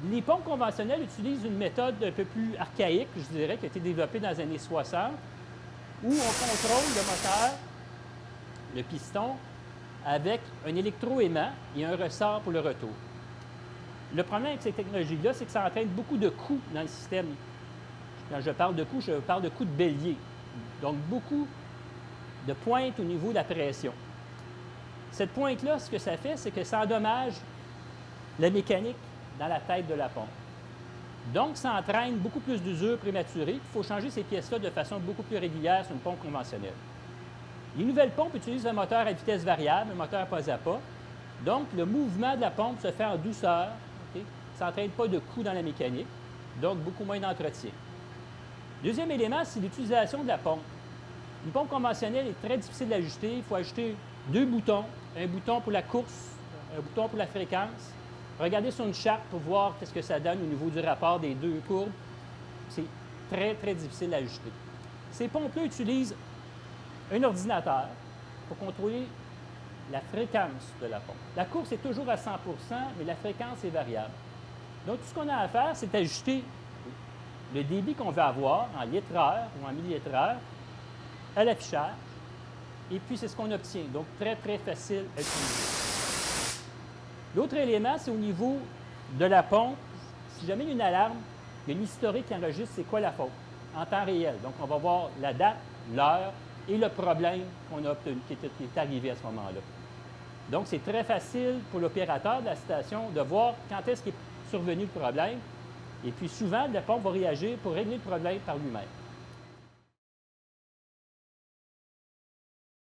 Les pompes conventionnelles utilisent une méthode un peu plus archaïque, je dirais, qui a été développée dans les années 60, où on contrôle le moteur, le piston, avec un électroaimant et un ressort pour le retour. Le problème avec ces technologies-là, c'est que ça entraîne beaucoup de coûts dans le système. Quand je parle de coûts, je parle de coûts de bélier. Donc, beaucoup de pointes au niveau de la pression. Cette pointe-là, ce que ça fait, c'est que ça endommage la mécanique dans la tête de la pompe. Donc, ça entraîne beaucoup plus d'usure prématurée. Il faut changer ces pièces-là de façon beaucoup plus régulière sur une pompe conventionnelle. Les nouvelles pompes utilisent un moteur à vitesse variable, un moteur pas à pas. Donc, le mouvement de la pompe se fait en douceur. Okay? Ça n'entraîne pas de coût dans la mécanique, donc beaucoup moins d'entretien. Deuxième élément, c'est l'utilisation de la pompe. Une pompe conventionnelle est très difficile d'ajuster. Il faut ajuster deux boutons, un bouton pour la course, un bouton pour la fréquence. Regardez sur une charte pour voir ce que ça donne au niveau du rapport des deux courbes. C'est très, très difficile à ajuster. Ces pompes-là utilisent un ordinateur pour contrôler la fréquence de la pompe. La course est toujours à 100 mais la fréquence est variable. Donc, tout ce qu'on a à faire, c'est ajuster le débit qu'on veut avoir en litres-heure ou en millilitres-heure à l'affichage. Et puis, c'est ce qu'on obtient. Donc, très, très facile à utiliser. L'autre élément, c'est au niveau de la pompe. Si jamais il y a une alarme, il y a l'historique qui enregistre c'est quoi la faute en temps réel. Donc, on va voir la date, l'heure et le problème qu'on a obtenu, qui est arrivé à ce moment-là. Donc, c'est très facile pour l'opérateur de la station de voir quand est-ce qu'est survenu le problème. Et puis, souvent, la pompe va réagir pour régler le problème par lui-même.